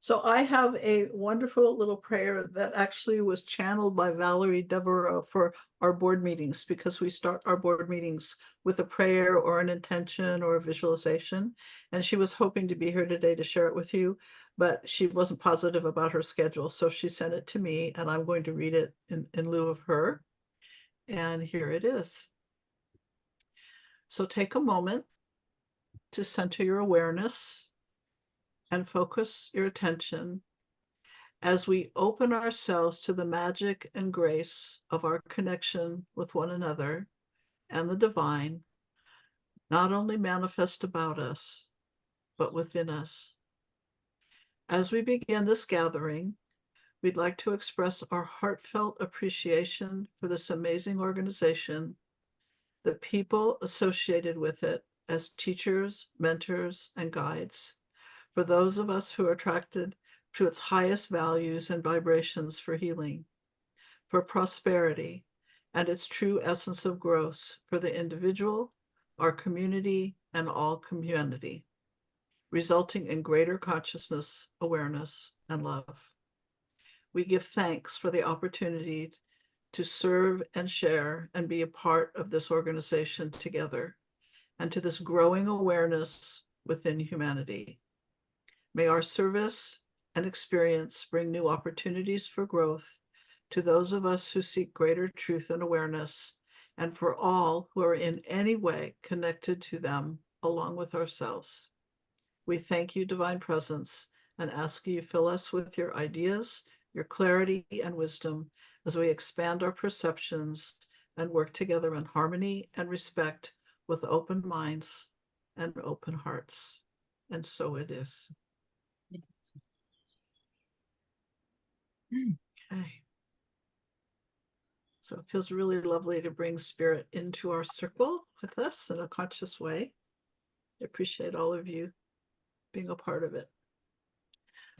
So I have a wonderful little prayer that actually was channeled by Valerie Devereaux for our board meetings, because we start our board meetings with a prayer or an intention or a visualization. And she was hoping to be here today to share it with you, but she wasn't positive about her schedule. So she sent it to me, and I'm going to read it in lieu of her. And here it is. So take a moment to center your awareness and focus your attention as we open ourselves to the magic and grace of our connection with one another and the divine, not only manifest about us, but within us. As we begin this gathering, we'd like to express our heartfelt appreciation for this amazing organization, the people associated with it as teachers, mentors, and guides, for those of us who are attracted to its highest values and vibrations for healing, for prosperity, and its true essence of growth for the individual, our community, and all humanity, resulting in greater consciousness, awareness, and love. We give thanks for the opportunity to serve and share and be a part of this organization together, and to this growing awareness within humanity. May our service and experience bring new opportunities for growth to those of us who seek greater truth and awareness, and for all who are in any way connected to them along with ourselves. We thank you, Divine Presence, and ask you fill us with your ideas, your clarity, and wisdom as we expand our perceptions and work together in harmony and respect with open minds and open hearts. And so it is. Okay. So it feels really lovely to bring spirit into our circle with us in a conscious way. I appreciate all of you being a part of it.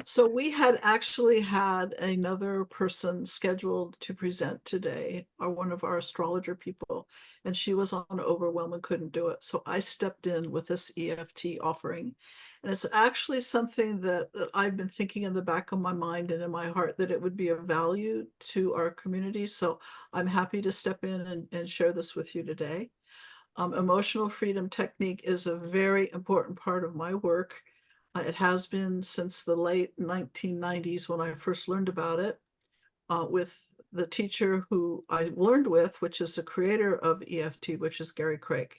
So we had actually had another person scheduled to present today, or one of our astrologer people, and she was on overwhelm and couldn't do it. So I stepped in with this EFT offering. And it's actually something that I've been thinking in the back of my mind and in my heart that it would be of value to our community. So I'm happy to step in and share this with you today. Emotional freedom technique is a very important part of my work. It has been since the late 1990s when I first learned about it, with the teacher who I learned with, which is the creator of EFT, which is Gary Craig.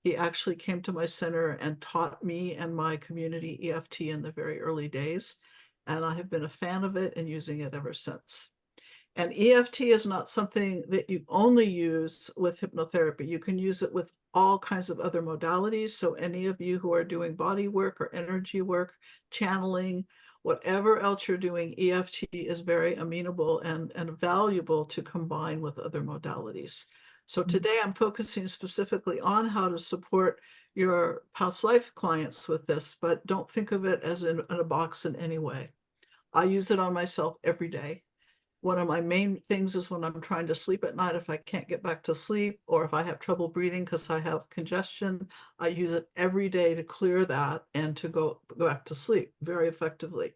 He actually came to my center and taught me and my community EFT in the very early days, and I have been a fan of it and using it ever since. And EFT is not something that you only use with hypnotherapy. You can use it with all kinds of other modalities. So any of you who are doing body work or energy work, channeling, whatever else you're doing, EFT is very amenable and valuable to combine with other modalities. So today I'm focusing specifically on how to support your past life clients with this, but don't think of it as in a box in any way. I use it on myself every day. One of my main things is when I'm trying to sleep at night, if I can't get back to sleep, or if I have trouble breathing because I have congestion, I use it every day to clear that and to go back to sleep very effectively.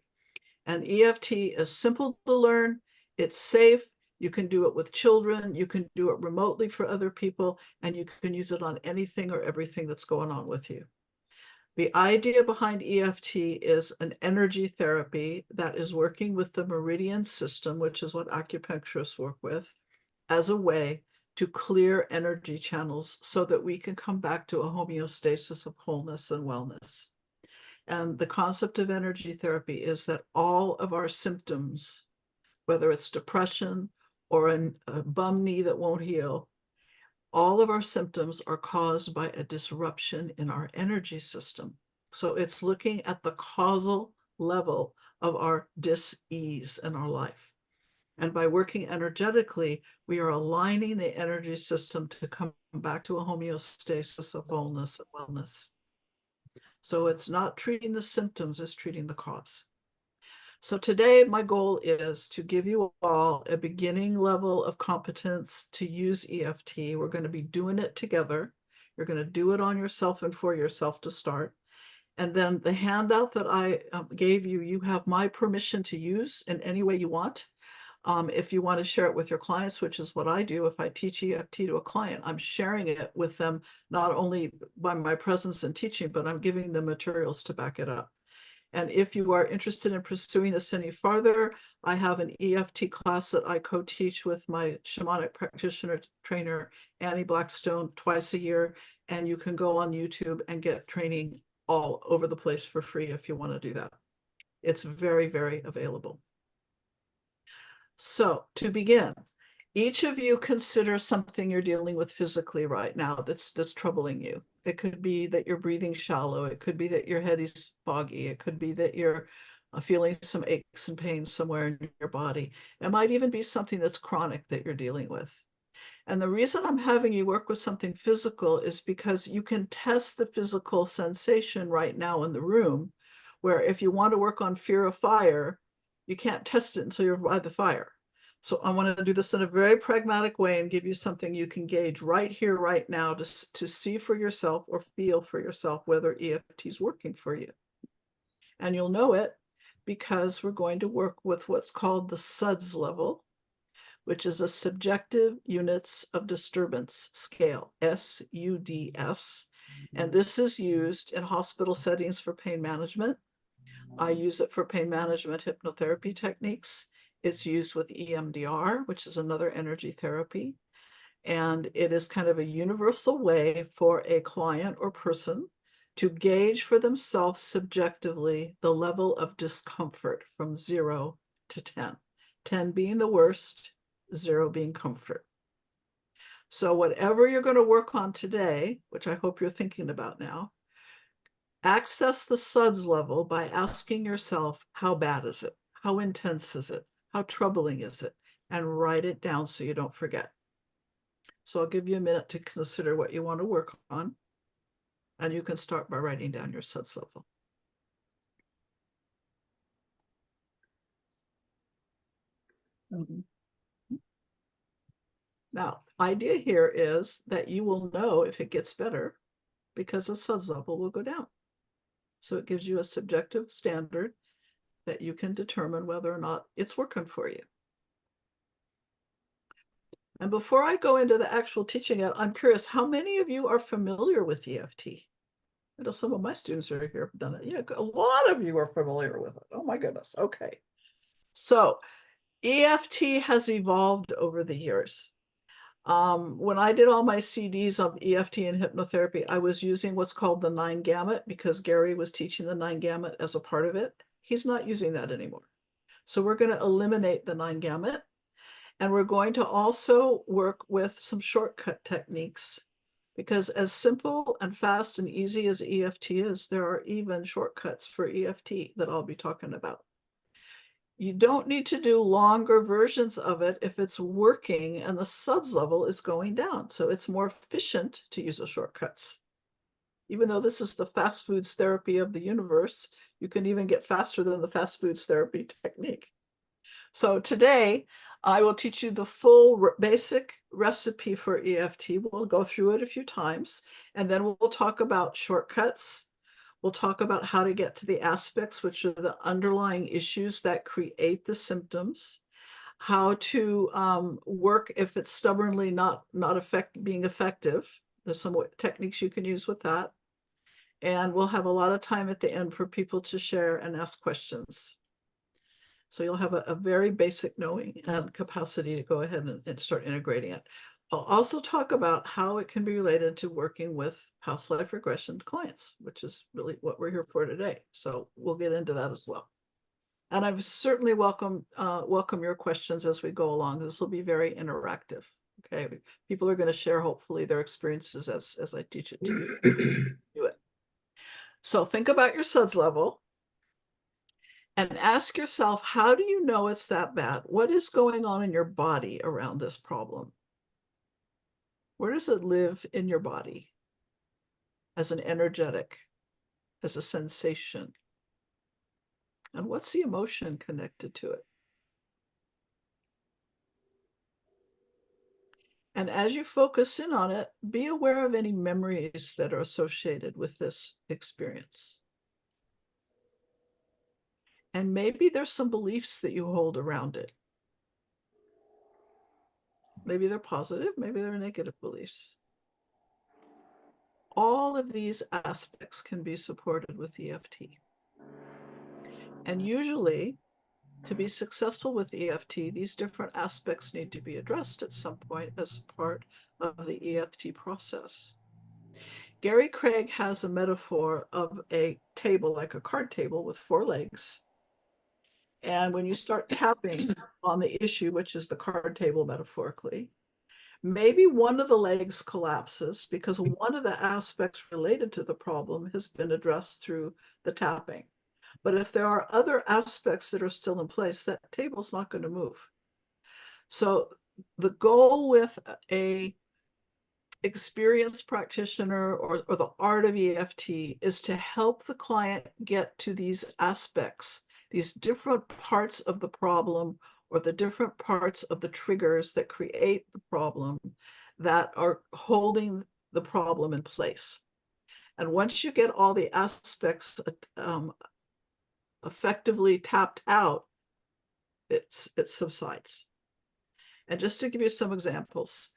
And EFT is simple to learn. It's safe. You can do it with children. You can do it remotely for other people, and you can use it on anything or everything that's going on with you. The idea behind EFT is an energy therapy that is working with the meridian system, which is what acupuncturists work with, as a way to clear energy channels so that we can come back to a homeostasis of wholeness and wellness. And the concept of energy therapy is that all of our symptoms, whether it's depression or a bum knee that won't heal, all of our symptoms are caused by a disruption in our energy system. So it's looking at the causal level of our dis-ease in our life. And by working energetically, we are aligning the energy system to come back to a homeostasis of wholeness and wellness. So it's not treating the symptoms, it's treating the cause. So today, my goal is to give you all a beginning level of competence to use EFT. We're going to be doing it together. You're going to do it on yourself and for yourself to start. And then the handout that I gave you, you have my permission to use in any way you want. If you want to share it with your clients, which is what I do, if I teach EFT to a client, I'm sharing it with them, not only by my presence and teaching, but I'm giving them materials to back it up. And if you are interested in pursuing this any farther, I have an EFT class that I co-teach with my shamanic practitioner trainer, Annie Blackstone, twice a year. And you can go on YouTube and get training all over the place for free if you want to do that. It's very, very available. So to begin, each of you consider something you're dealing with physically right now that's troubling you. It could be that you're breathing shallow. It could be that your head is foggy. It could be that you're feeling some aches and pains somewhere in your body. It might even be something that's chronic that you're dealing with. And the reason I'm having you work with something physical is because you can test the physical sensation right now in the room, where if you want to work on fear of fire, you can't test it until you're by the fire. So I want to do this in a very pragmatic way and give you something you can gauge right here, right now, to see for yourself or feel for yourself whether EFT is working for you. And you'll know it because we're going to work with what's called the SUDS level, which is a subjective units of disturbance scale, SUDS. And this is used in hospital settings for pain management. I use it for pain management hypnotherapy techniques. It's used with EMDR, which is another energy therapy. And it is kind of a universal way for a client or person to gauge for themselves subjectively the level of discomfort from 0 to 10, 10 being the worst, 0 being comfort. So whatever you're going to work on today, which I hope you're thinking about now, access the SUDS level by asking yourself, how bad is it? How intense is it? How troubling is it? And write it down so you don't forget. So I'll give you a minute to consider what you want to work on. And you can start by writing down your SUDS level. Now, idea here is that you will know if it gets better because the SUDS level will go down. So it gives you a subjective standard that you can determine whether or not it's working for you. And before I go into the actual teaching it, I'm curious, how many of you are familiar with EFT? I know some of my students are here have done it. Yeah, a lot of you are familiar with it. Oh my goodness. Okay. So EFT has evolved over the years. When I did all my CDs of EFT and hypnotherapy, I was using what's called the 9 gamut because Gary was teaching the 9 gamut as a part of it. He's not using that anymore. So we're going to eliminate the 9 gamut. And we're going to also work with some shortcut techniques because as simple and fast and easy as EFT is, there are even shortcuts for EFT that I'll be talking about. You don't need to do longer versions of it if it's working and the SUDS level is going down. So it's more efficient to use the shortcuts. Even though this is the fast foods therapy of the universe, you can even get faster than the fast foods therapy technique. So today, I will teach you the full basic recipe for EFT. We'll go through it a few times, and then we'll talk about shortcuts. We'll talk about how to get to the aspects, which are the underlying issues that create the symptoms, how to work if it's stubbornly not being effective. There's some techniques you can use with that. And we'll have a lot of time at the end for people to share and ask questions. So you'll have a very basic knowing and capacity to go ahead and start integrating it. I'll also talk about how it can be related to working with past life regression clients, which is really what we're here for today. So we'll get into that as well. And I certainly welcome your questions as we go along. This will be very interactive. Okay, people are going to share hopefully their experiences as I teach it to you. Do it. So think about your SUDS level. And ask yourself, how do you know it's that bad? What is going on in your body around this problem? Where does it live in your body? As an energetic, as a sensation? And what's the emotion connected to it? And as you focus in on it, be aware of any memories that are associated with this experience. And maybe there's some beliefs that you hold around it. Maybe they're positive, maybe they're negative beliefs. All of these aspects can be supported with EFT. And usually, to be successful with EFT, these different aspects need to be addressed at some point as part of the EFT process. Gary Craig has a metaphor of a table, like a card table with 4 legs. And when you start tapping on the issue, which is the card table metaphorically, maybe one of the legs collapses because one of the aspects related to the problem has been addressed through the tapping. But if there are other aspects that are still in place, that table's not going to move. So the goal with a experienced practitioner or the art of EFT is to help the client get to these aspects, these different parts of the problem or the different parts of the triggers that create the problem that are holding the problem in place. And once you get all the aspects effectively tapped out, it subsides. And just to give you some examples,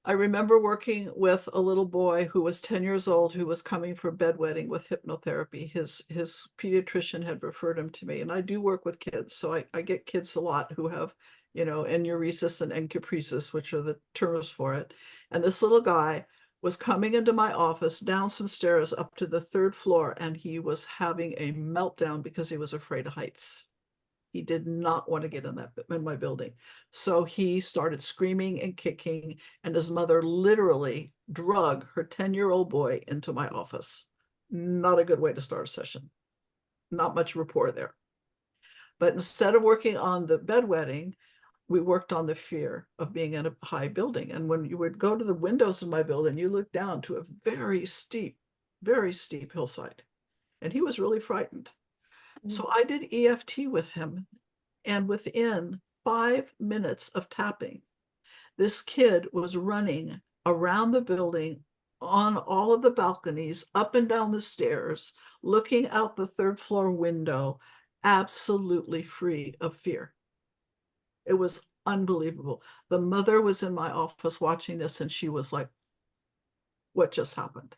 I remember working with a little boy who was 10 years old who was coming for bedwetting with hypnotherapy. His pediatrician had referred him to me, and I do work with kids, so I get kids a lot who have, enuresis and encupresis, which are the terms for it. And this little guy was coming into my office down some stairs up to the 3rd floor, and he was having a meltdown because he was afraid of heights. He did not want to get in my building. So he started screaming and kicking, and his mother literally drug her 10-year-old boy into my office. Not a good way to start a session. Not much rapport there. But instead of working on the bedwetting, we worked on the fear of being in a high building. And when you would go to the windows of my building, you look down to a very steep hillside. And he was really frightened. So I did EFT with him, and within 5 minutes of tapping, this kid was running around the building on all of the balconies, up and down the stairs, looking out the 3rd floor window, absolutely free of fear. It was unbelievable. The mother was in my office watching this, and she was like, "What just happened?"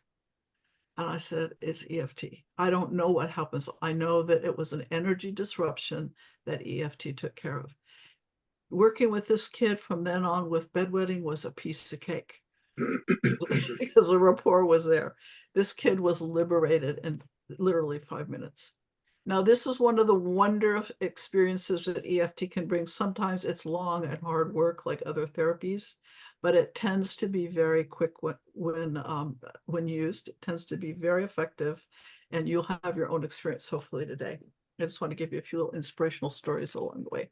And I said, "It's EFT. I don't know what happens. I know that it was an energy disruption that EFT took care of." Working with this kid from then on with bedwetting was a piece of cake because the rapport was there. This kid was liberated in literally 5 minutes. Now, this is one of the wonder experiences that EFT can bring. Sometimes it's long and hard work like other therapies, but it tends to be very quick when used. It tends to be very effective, and you'll have your own experience hopefully today. I just want to give you a few little inspirational stories along the way.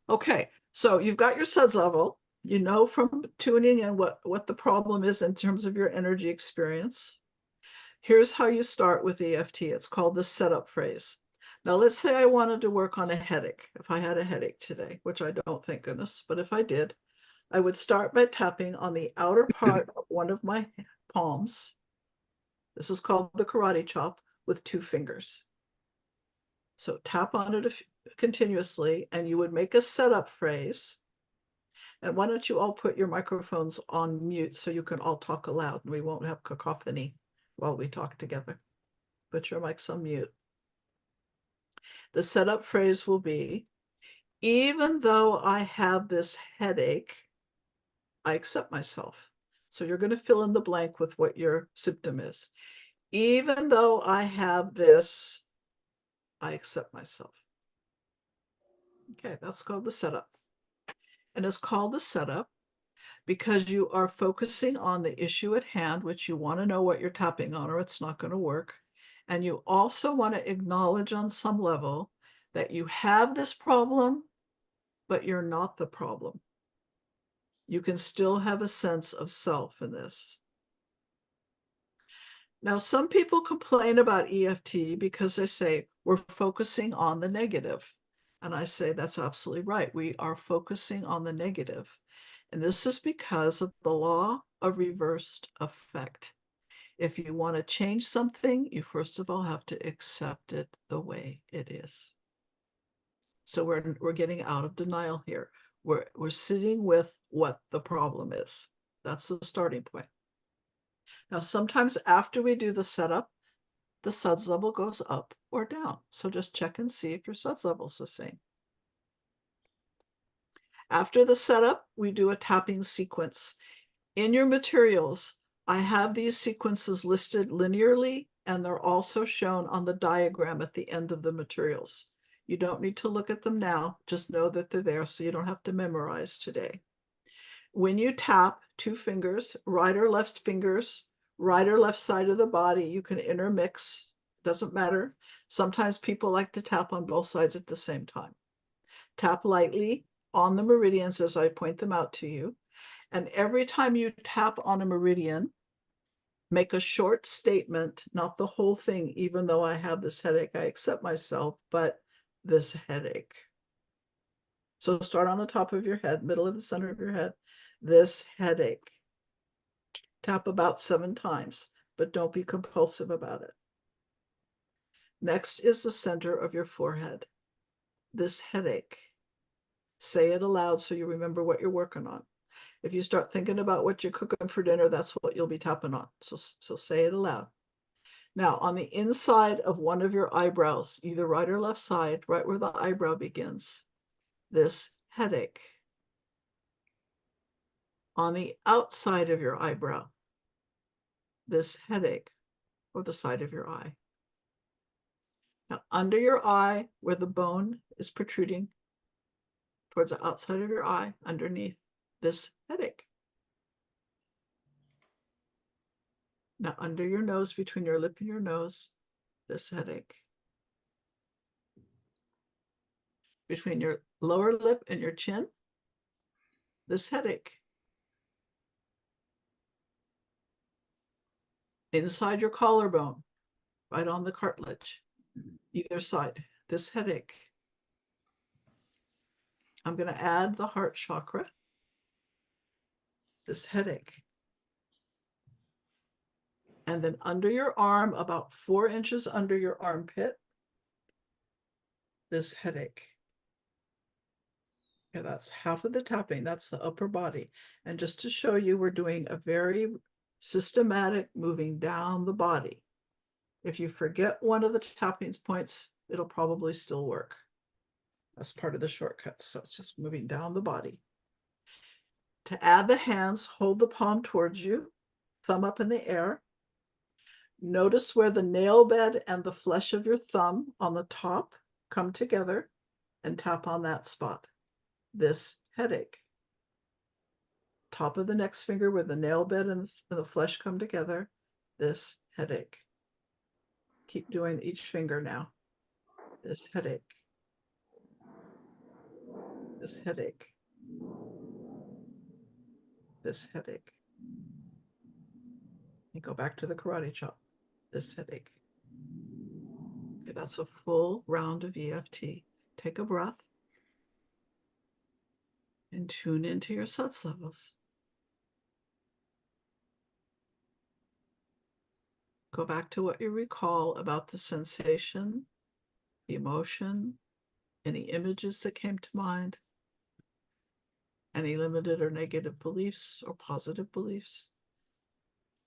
Okay, so you've got your SUDS level. You know from tuning in what the problem is in terms of your energy experience. Here's how you start with EFT. It's called the setup phrase. Now, let's say I wanted to work on a headache. If I had a headache today, which I don't, thank goodness, but if I did, I would start by tapping on the outer part of one of my palms. This is called the karate chop with 2 fingers. So tap on it continuously, and you would make a setup phrase. And why don't you all put your microphones on mute so you can all talk aloud and we won't have cacophony while we talk together. Put your mics on mute. The setup phrase will be, "Even though I have this headache, I accept myself." So you're going to fill in the blank with what your symptom is. Even though I have this, I accept myself. Okay, that's called the setup. And it's called the setup because you are focusing on the issue at hand, which you want to know what you're tapping on, or it's not going to work. And you also want to acknowledge on some level that you have this problem, but you're not the problem. You can still have a sense of self in this. Now, some people complain about EFT because they say we're focusing on the negative. And I say that's absolutely right. We are focusing on the negative. And this is because of the law of reversed effect. If you want to change something, you first of all have to accept it the way it is. So we're getting out of denial here. We're sitting with what the problem is. That's the starting point. Now, sometimes after we do the setup, the suds level goes up or down. So just check and see if your suds level is the same. After the setup, we do a tapping sequence. In your materials, I have these sequences listed linearly, and they're also shown on the diagram at the end of the materials. You don't need to look at them now, just know that they're there so you don't have to memorize today. When you tap, 2 fingers, right or left fingers, right or left side of the body, you can intermix, doesn't matter. Sometimes people like to tap on both sides at the same time. Tap lightly on the meridians as I point them out to you. And every time you tap on a meridian, make a short statement, not the whole thing, even though I have this headache, I accept myself, but this headache. So start on the top of your head, middle of the center of your head, this headache. Tap about 7 times, but don't be compulsive about it. Next is the center of your forehead, this headache. Say it aloud so you remember what you're working on. If you start thinking about what you're cooking for dinner, that's what you'll be tapping on. So say it aloud. Now, on the inside of one of your eyebrows, either right or left side, right where the eyebrow begins, this headache. On the outside of your eyebrow, this headache, or the side of your eye. Now, under your eye, where the bone is protruding towards the outside of your eye, underneath, this headache. Now, under your nose, between your lip and your nose, this headache. Between your lower lip and your chin, this headache. Inside your collarbone, right on the cartilage, either side, this headache. I'm going to add the heart chakra, this headache. And then under your arm, about 4 inches under your armpit, this headache. Okay, that's half of the tapping. That's the upper body. And just to show you, we're doing a very systematic moving down the body. If you forget one of the tapping points, it'll probably still work. That's part of the shortcuts. So it's just moving down the body. To add the hands, hold the palm towards you, thumb up in the air. Notice where the nail bed and the flesh of your thumb on the top come together, and tap on that spot. This headache. Top of the next finger where the nail bed and the flesh come together, this headache. Keep doing each finger now. This headache. This headache. This headache. You go back to the karate chop. This headache. Okay, that's a full round of EFT. Take a breath and tune into your suds levels. Go back to what you recall about the sensation, the emotion, any images that came to mind, any limited or negative beliefs or positive beliefs.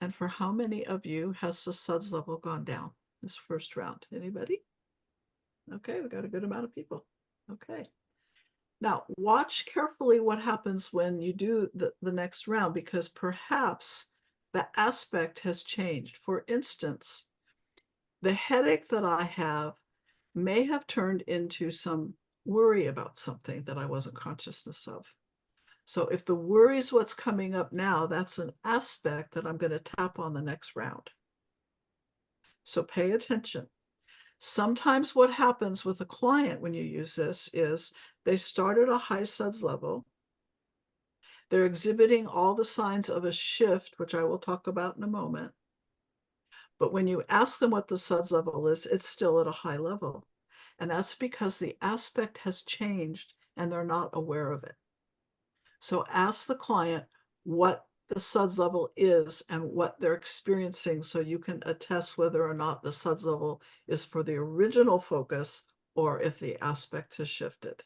And for how many of you has the suds level gone down this first round? Anybody? Okay, we got a good amount of people. Okay. Now, watch carefully what happens when you do the next round, because perhaps the aspect has changed. For instance, the headache that I have may have turned into some worry about something that I wasn't consciousness of. So if the worry is what's coming up now, that's an aspect that I'm going to tap on the next round. So pay attention. Sometimes what happens with a client when you use this is they start at a high suds level. They're exhibiting all the signs of a shift, which I will talk about in a moment. But when you ask them what the suds level is, it's still at a high level. And that's because the aspect has changed and they're not aware of it. So ask the client what the SUDS level is and what they're experiencing, so you can attest whether or not the SUDS level is for the original focus or if the aspect has shifted.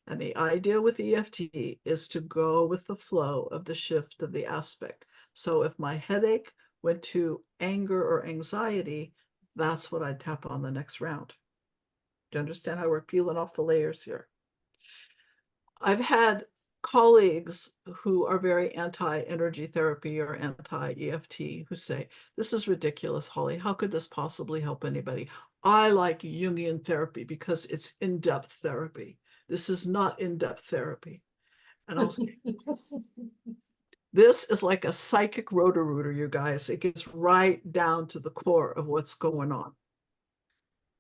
And the idea with EFT is to go with the flow of the shift of the aspect. So if my headache went to anger or anxiety, that's what I'd tap on the next round. Do you understand how we're peeling off the layers here? I've had colleagues who are very anti-energy therapy or anti-EFT who say, this is ridiculous, Holly. How could this possibly help anybody? I like Jungian therapy because it's in-depth therapy. This is not in-depth therapy. And I'll say, this is like a psychic roto-rooter, you guys. It gets right down to the core of what's going on.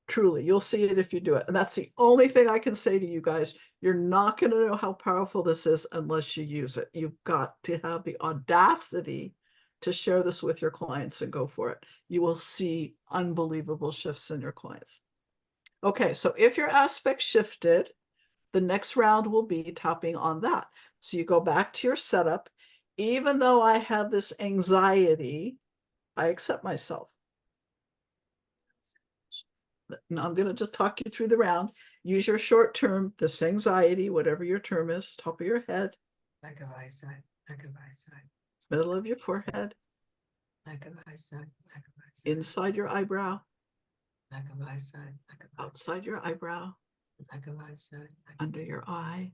Truly, you'll see it if you do it. And that's the only thing I can say to you guys. You're not going to know how powerful this is unless you use it. You've got to have the audacity to share this with your clients and go for it. You will see unbelievable shifts in your clients. Okay, so if your aspect shifted, the next round will be tapping on that. So you go back to your setup. Even though I have this anxiety, I accept myself. Now I'm going to just talk you through the round. Use your short term, this anxiety, whatever your term is, top of your head. Back of eyesight, back of eyesight. Middle of your forehead. Back of eyesight, back of eyesight. Inside your eyebrow. Back of eyesight, back of eyesight. Outside your eyebrow. Back of eyesight. Under your eye.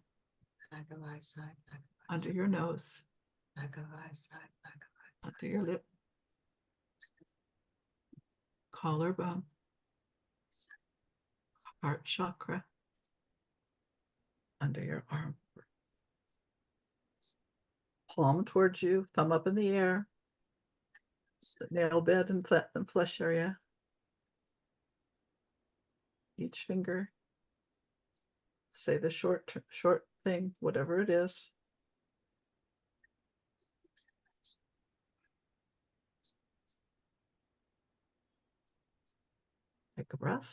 Back of eyesight, back of eyesight. Under your nose. Back of eyesight, back of eyesight. Under your lip. Collarbone. Heart chakra. Under your arm. Palm towards you, thumb up in the air. Nail bed and flesh area. Each finger. Say the short thing, whatever it is. Take a breath.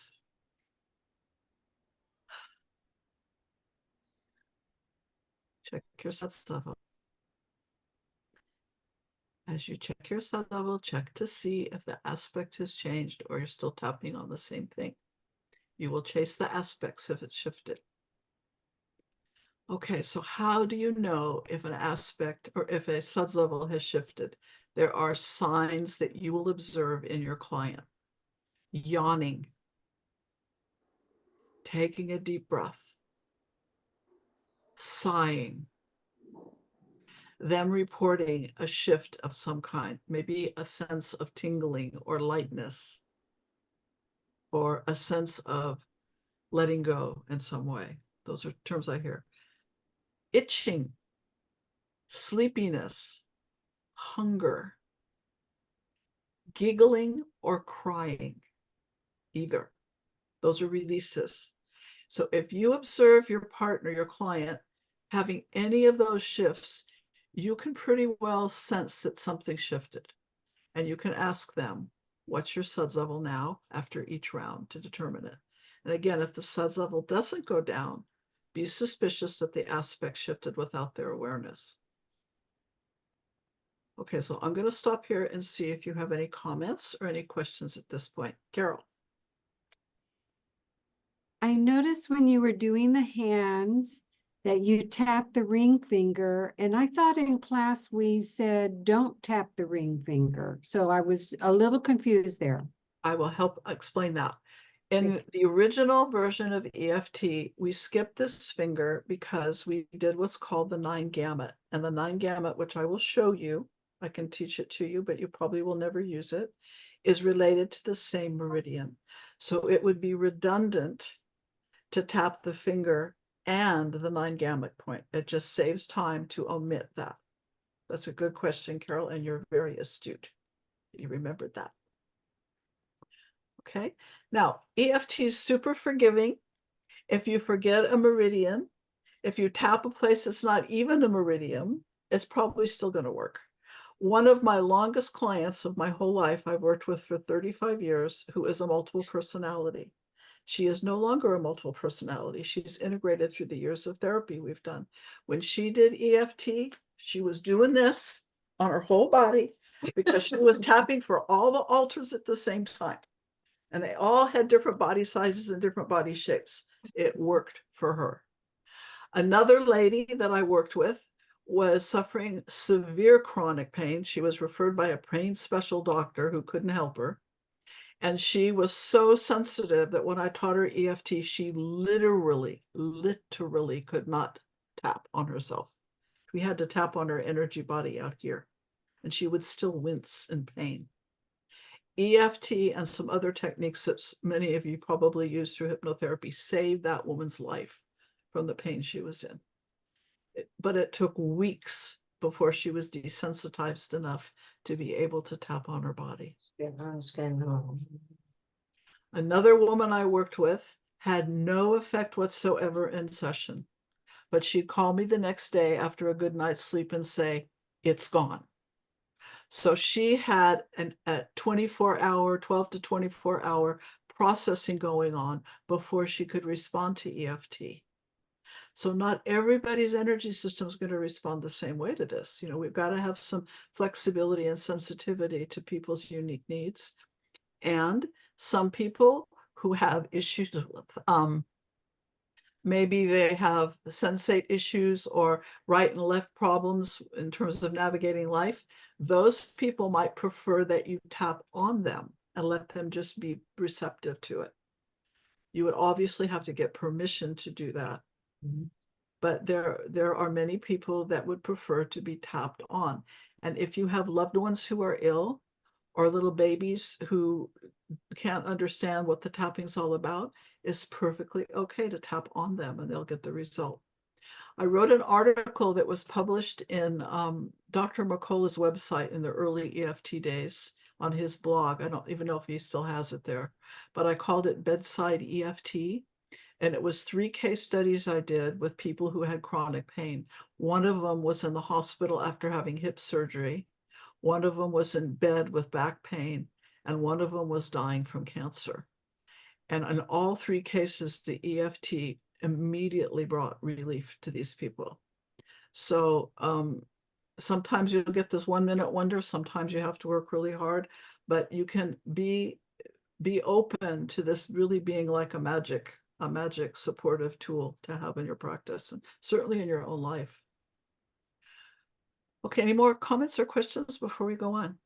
Check your SUDS level. As you check your SUDS level, check to see if the aspect has changed or you're still tapping on the same thing. You will chase the aspects if it's shifted. Okay, so how do you know if an aspect or if a SUDS level has shifted? There are signs that you will observe in your client. Yawning. Taking a deep breath. Sighing. Them reporting a shift of some kind, maybe a sense of tingling or lightness, or a sense of letting go in some way. Those are terms I hear. Itching, sleepiness, hunger, giggling or crying, either. Those are releases. So if you observe your partner, your client, having any of those shifts, you can pretty well sense that something shifted. And you can ask them, what's your SUDS level now after each round to determine it. And again, if the SUDS level doesn't go down, be suspicious that the aspect shifted without their awareness. Okay, so I'm going to stop here and see if you have any comments or any questions at this point. Carol. I noticed when you were doing the hands that you tap the ring finger, and I thought in class we said don't tap the ring finger. So I was a little confused there. I will help explain that. In the original version of EFT, we skipped this finger because we did what's called the 9 gamut. And the 9 gamut, which I will show you, I can teach it to you, but you probably will never use it, is related to the same meridian. So it would be redundant to tap the finger and the 9 gamut point. It just saves time to omit that. That's a good question, Carol, and you're very astute. You remembered that. Okay, now EFT is super forgiving. If you forget a meridian, if you tap a place that's not even a meridian, it's probably still going to work. One of my longest clients of my whole life, I've worked with for 35 years, who is a multiple personality. She is no longer a multiple personality. She's integrated through the years of therapy we've done. When she did EFT, she was doing this, on her whole body because she was tapping for all the altars at the same time. And they all had different body sizes and different body shapes. It worked for her. Another lady that I worked with was suffering severe chronic pain. She was referred by a pain special doctor who couldn't help her. And she was so sensitive that when I taught her EFT, she literally could not tap on herself. We had to tap on her energy body out here, and she would still wince in pain. EFT and some other techniques that many of you probably use through hypnotherapy saved that woman's life from the pain she was in. But it took weeks before she was desensitized enough to be able to tap on her body. Skin on, skin on. Another woman I worked with had no effect whatsoever in session, but she'd call me the next day after a good night's sleep and say, it's gone. So she had a 24-hour, 12 to 24-hour processing going on before she could respond to EFT. So not everybody's energy system is going to respond the same way to this. You know, we've got to have some flexibility and sensitivity to people's unique needs. And some people who have issues with, maybe they have sensate issues or right and left problems in terms of navigating life. Those people might prefer that you tap on them and let them just be receptive to it. You would obviously have to get permission to do that. Mhm. But there are many people that would prefer to be tapped on. And if you have loved ones who are ill or little babies who can't understand what the tapping's all about, it's perfectly okay to tap on them and they'll get the result. I wrote an article that was published in Dr. McCullough's website in the early EFT days on his blog. I don't even know if he still has it there, but I called it Bedside EFT. And it was 3 case studies I did with people who had chronic pain. One of them was in the hospital after having hip surgery. One of them was in bed with back pain. And one of them was dying from cancer. And in all 3 cases, the EFT immediately brought relief to these people. So sometimes you'll get this 1-minute wonder. Sometimes you have to work really hard, but you can be open to this really being like a magic supportive tool to have in your practice and certainly in your own life. Okay, any more comments or questions before we go on?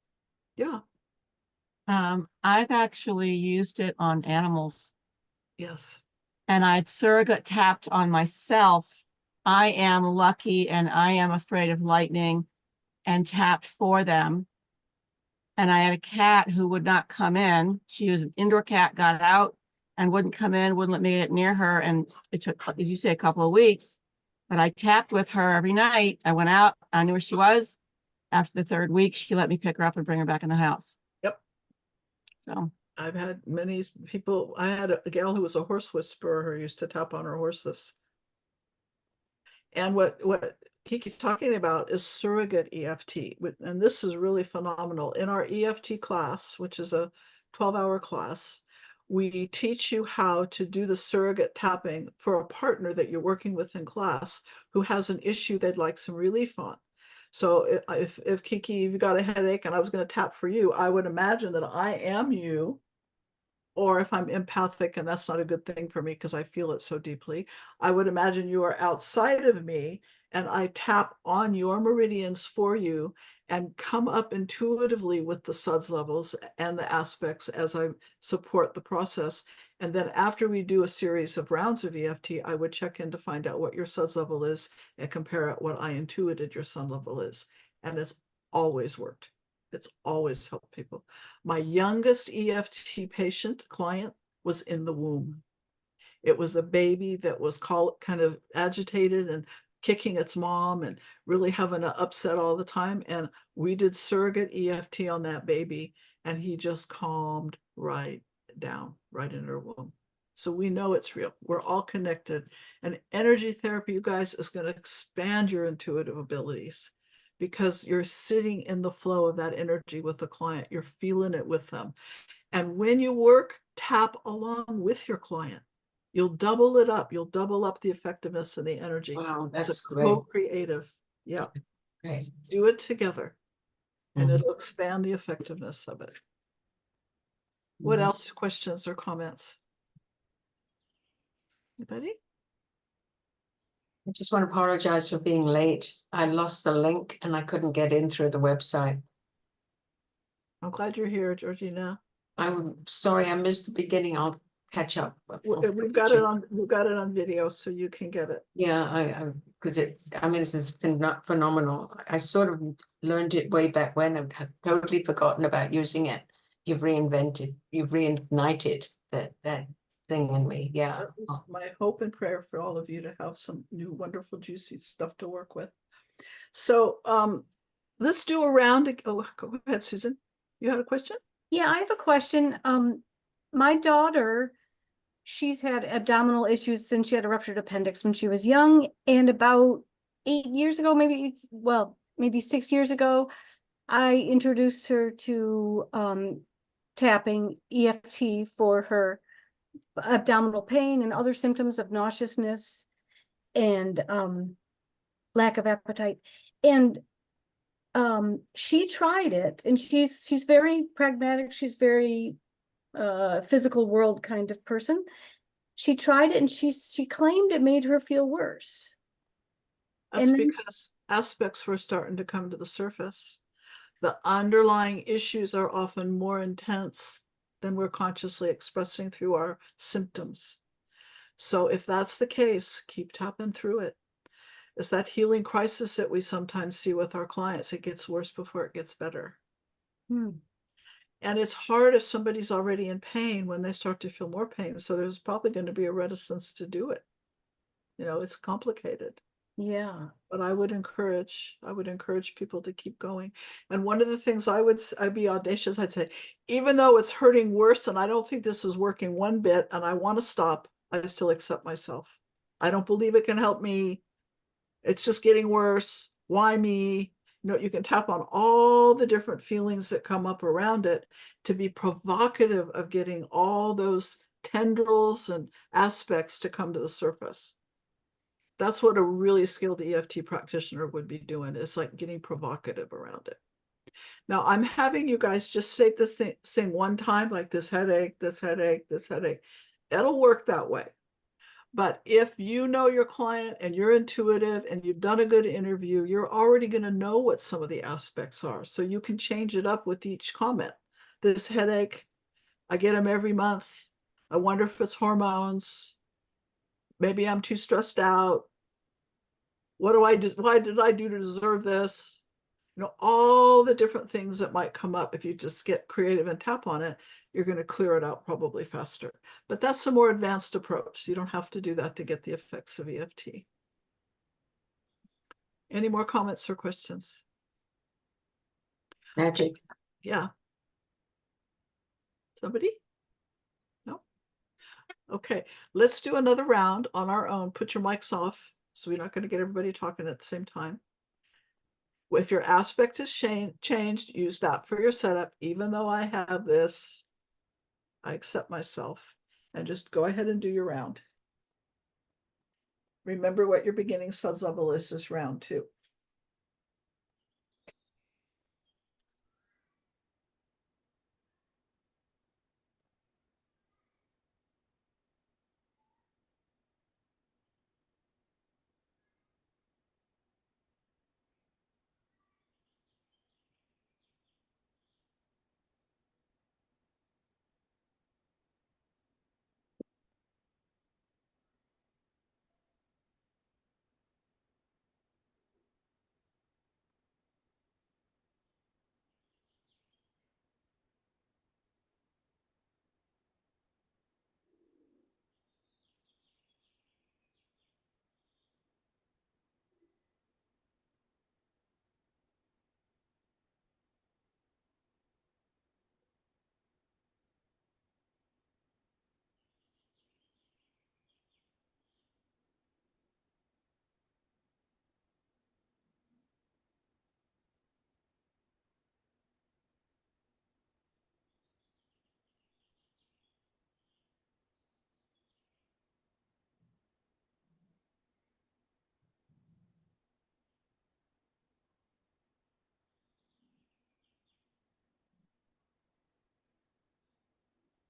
Yeah. I've actually used it on animals, Yes. and I'd surrogate tapped on myself. I am lucky and I am afraid of lightning, and tapped for them. And I had a cat who would not come in. She was an indoor cat, got out and wouldn't come in, wouldn't let me get near her. And it took, as you say, a couple of weeks, but I tapped with her every night. I went out, I knew where she was. After the 3rd week, she let me pick her up and bring her back in the house. Yep. So I've had many people. I had a gal who was a horse whisperer who used to tap on her horses. And what Kiki's talking about is surrogate EFT. And this is really phenomenal. In our EFT class, which is a 12-hour class, we teach you how to do the surrogate tapping for a partner that you're working with in class who has an issue they'd like some relief on. So if Kiki, you've got a headache and I was going to tap for you, I would imagine that I am you. Or if I'm empathic, and that's not a good thing for me because I feel it so deeply, I would imagine you are outside of me and I tap on your meridians for you and come up intuitively with the SUDS levels and the aspects as I support the process. And then after we do a series of rounds of EFT, I would check in to find out what your SUDS level is and compare it what I intuited your sun level is. And it's always worked. It's always helped people. My youngest EFT patient client was in the womb. It was a baby that was kind of agitated and kicking its mom and really having an upset all the time. And we did surrogate EFT on that baby, and he just calmed right down, right in her womb. So we know it's real. We're all connected. And energy therapy, you guys, is going to expand your intuitive abilities, because you're sitting in the flow of that energy with the client. You're feeling it with them. And when you work, tap along with your client. You'll double it up. You'll double up the effectiveness and the energy. Wow, It's that's a great. co-creative. Yeah. Great. Do it together. and Mhm. it'll expand the effectiveness of it. What Mhm. else? Questions or comments? Anybody? I just want to apologize for being late. I lost the link and I couldn't get in through the website. I'm glad you're here, Georgina. I'm sorry, I missed the beginning. I'll catch up. We've got it on video, so you can get it. Yeah, because I mean, this has been not phenomenal. I sort of learned it way back when and have totally forgotten about using it. You've reignited that thing in me. Yeah. It's my hope and prayer for all of you to have some new wonderful juicy stuff to work with. So let's do a round. Oh, go ahead, Susan. You had a question? Yeah, I have a question. My daughter, she's had abdominal issues since she had a ruptured appendix when she was young, and about 8 years ago, maybe 6 years ago, I introduced her to tapping EFT for her abdominal pain and other symptoms of nauseousness and lack of appetite. And she tried it, and she's very pragmatic. She's very physical world kind of person. She tried it and she claimed it made her feel worse. That's And then because aspects were starting to come to the surface. The underlying issues are often more intense than we're consciously expressing through our symptoms. So if that's the case, keep tapping through it. It's that healing crisis that we sometimes see with our clients. It gets worse before it gets better. And it's hard if somebody's already in pain when they start to feel more pain. So there's probably going to be a reticence to do it. You know, it's complicated. yeah, But I would encourage people to keep going. And one of the things I'd be audacious. I'd say, even though it's hurting worse and I don't think this is working one bit and I want to stop, I still accept myself. I don't believe it can help me. It's just getting worse. Why me? You know, you can tap on all the different feelings that come up around it to be provocative of getting all those tendrils and aspects to come to the surface. That's what a really skilled EFT practitioner would be doing. It's like getting provocative around it. Now I'm having you guys just say this thing one time, like this headache, this headache, this headache. It'll work that way. But if you know your client and you're intuitive and you've done a good interview, you're already going to know what some of the aspects are. So you can change it up with each comment. This headache, I get them every month. I wonder if it's hormones. Maybe I'm too stressed out. What do I do? Why did I do to deserve this? You know, all the different things that might come up. If you just get creative and tap on it, you're going to clear it out probably faster. But that's a more advanced approach. You don't have to do that to get the effects of EFT. Any more comments or questions? Magic. Yeah. Somebody? No? Okay, let's do another round on our own. Put your mics off, so we're not going to get everybody talking at the same time. If your aspect is changed, use that for your setup. Even though I have this, I accept myself, and just go ahead and do your round. Remember what your beginning suds level is round 2.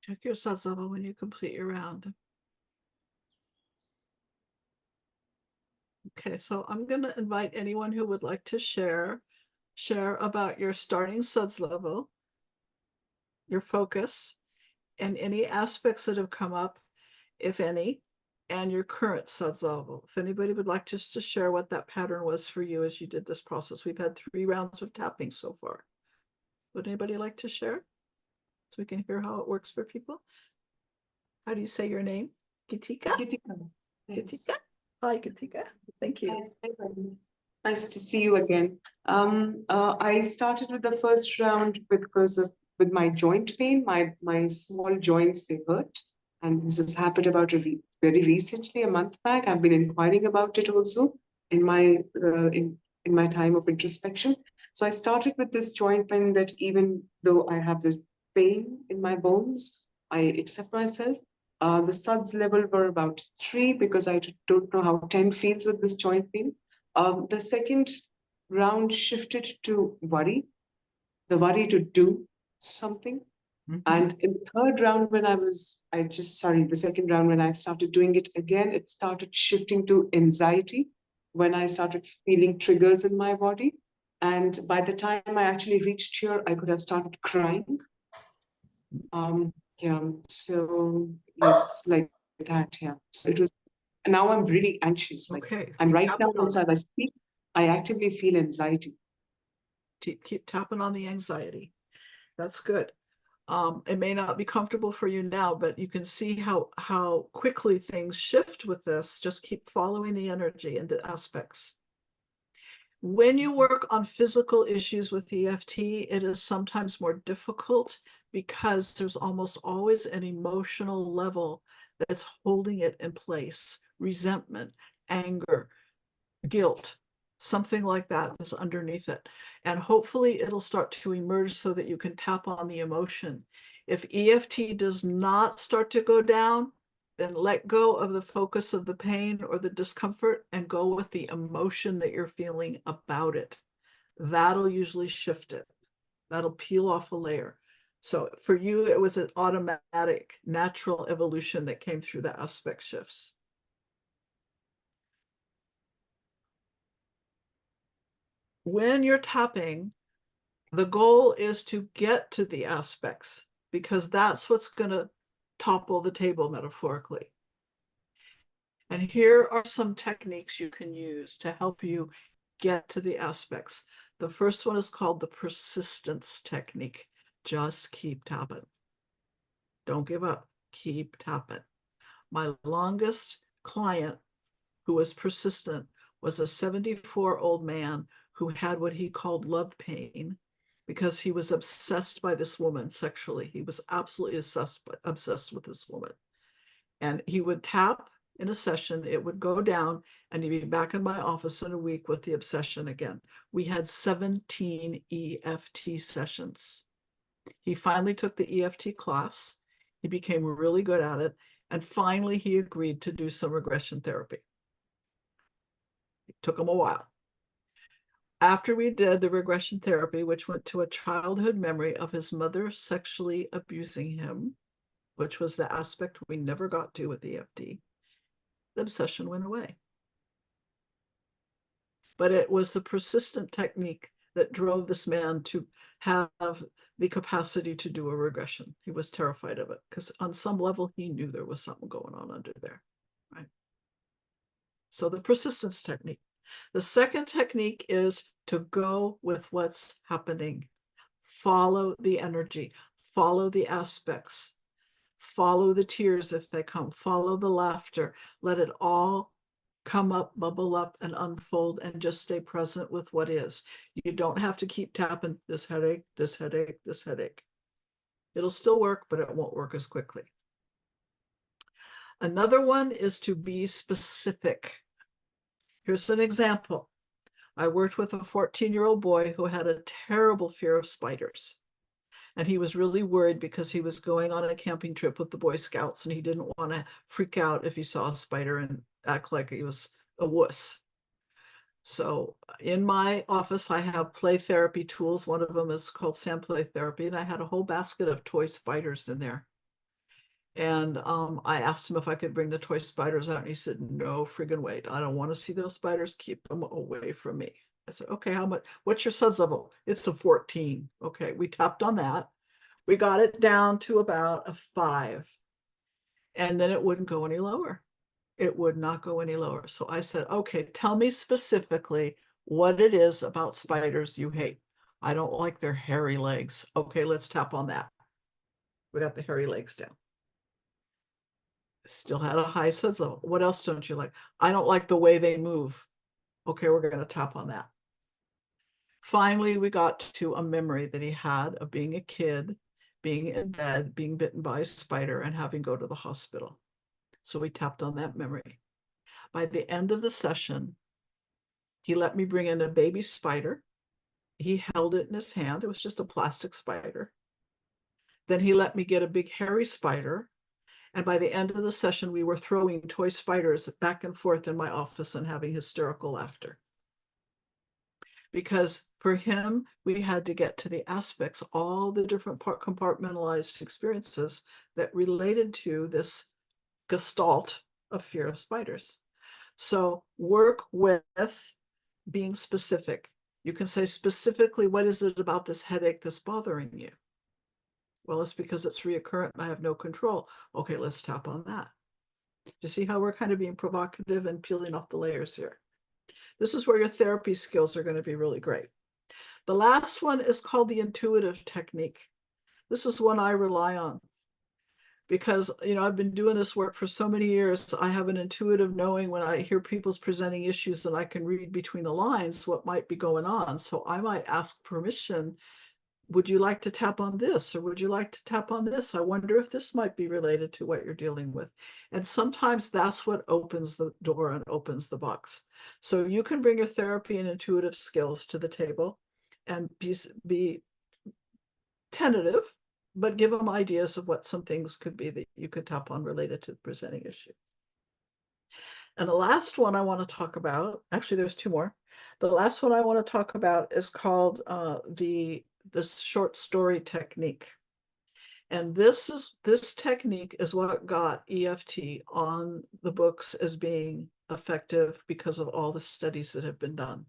Check your suds level when you complete your round. Okay, so I'm going to invite anyone who would like to share about your starting suds level, your focus, and any aspects that have come up, if any, and your current suds level. If anybody would like just to share what that pattern was for you as you did this process. We've had 3 rounds of tapping so far. Would anybody like to share so we can hear how it works for people? How do you say your name? Gitika? Gitika. Yes. Gitika? Hi, Gitika. Thank you. Hi, nice to see you again. I started with the first round because of with my joint pain. My small joints, they hurt, and this has happened about very recently, a month back. I've been inquiring about it also in my time of introspection. So I started with this joint pain that even though I have this pain in my bones, I accept myself. The suds level were about 3 because I don't know how 10 feels with this joint pain. The second round shifted to worry, the worry to do something. And in the third round, the second round, when I started doing it again, it started shifting to anxiety when I started feeling triggers in my body. And by the time I actually reached here, I could have started crying. Yeah, so yes, like that, yeah. So it was, and now I'm really anxious. Like, Okay. and keep right now, tapping on also it. as I speak, I actively feel anxiety. Keep tapping on the anxiety. That's good. It may not be comfortable for you now, but you can see how quickly things shift with this. Just keep following the energy and the aspects. When you work on physical issues with EFT, it is sometimes more difficult because there's almost always an emotional level that's holding it in place. Resentment, anger, guilt, something like that is underneath it. And hopefully it'll start to emerge so that you can tap on the emotion. If EFT does not start to go down, then let go of the focus of the pain or the discomfort and go with the emotion that you're feeling about it. That'll usually shift it. That'll peel off a layer. So for you, it was an automatic, natural evolution that came through the aspect shifts. When you're tapping, the goal is to get to the aspects because that's what's going to topple the table metaphorically. And here are some techniques you can use to help you get to the aspects. The first one is called the persistence technique. Just keep tapping. Don't give up. Keep tapping. My longest client who was persistent was a 74-year-old man who had what he called love pain because he was obsessed by this woman sexually. He was absolutely obsessed with this woman. And he would tap in a session, it would go down, and he'd be back in my office in a week with the obsession again. We had 17 EFT sessions. He finally took the EFT class. He became really good at it. And finally, he agreed to do some regression therapy. It took him a while. After we did the regression therapy, which went to a childhood memory of his mother sexually abusing him, which was the aspect we never got to with EFT, the obsession went away. But it was the persistent technique that drove this man to have the capacity to do a regression. He was terrified of it because on some level he knew there was something going on under there, right? So the persistence technique. The second technique is to go with what's happening. Follow the energy, follow the aspects, follow the tears if they come, follow the laughter, let it all come up, bubble up, and unfold, and just stay present with what is. You don't have to keep tapping this headache, this headache, this headache. It'll still work, but it won't work as quickly. Another one is to be specific. Here's an example. I worked with a 14-year-old boy who had a terrible fear of spiders. And he was really worried because he was going on a camping trip with the Boy Scouts and he didn't want to freak out if he saw a spider and act like he was a wuss. So in my office, I have play therapy tools. One of them is called sand play therapy. And I had a whole basket of toy spiders in there. And I asked him if I could bring the toy spiders out, and he said, no friggin' wait. I don't want to see those spiders. Keep them away from me. I said, okay, how much? What's your suds level? It's a 14. Okay, we tapped on that. We got it down to about a 5. And then it wouldn't go any lower. It would not go any lower. So I said, okay, tell me specifically what it is about spiders you hate. I don't like their hairy legs. Okay, let's tap on that. We got the hairy legs down. Still had a high suds level. What else don't you like? I don't like the way they move. Okay, we're going to tap on that. Finally, we got to a memory that he had of being a kid, being in bed, being bitten by a spider, and having to go to the hospital. So we tapped on that memory. By the end of the session, he let me bring in a baby spider. He held it in his hand. It was just a plastic spider. Then he let me get a big hairy spider. And by the end of the session, we were throwing toy spiders back and forth in my office and having hysterical laughter. Because for him, we had to get to the aspects, all the different compartmentalized experiences that related to this gestalt of fear of spiders. So work with being specific. You can say specifically, what is it about this headache that's bothering you? Well, it's because it's reoccurrent and I have no control. Okay, let's tap on that. You see how we're kind of being provocative and peeling off the layers here? This is where your therapy skills are going to be really great. The last one is called the intuitive technique. This is one I rely on because, I've been doing this work for so many years. I have an intuitive knowing when I hear people's presenting issues, and I can read between the lines what might be going on. So I might ask permission. Would you like to tap on this? Or would you like to tap on this? I wonder if this might be related to what you're dealing with. And sometimes that's what opens the door and opens the box. So you can bring your therapy and intuitive skills to the table and be tentative, but give them ideas of what some things could be that you could tap on related to the presenting issue. And the last one I want to talk about, actually there's 2 more. The last one I want to talk about is called the short story technique. And this technique is what got EFT on the books as being effective because of all the studies that have been done.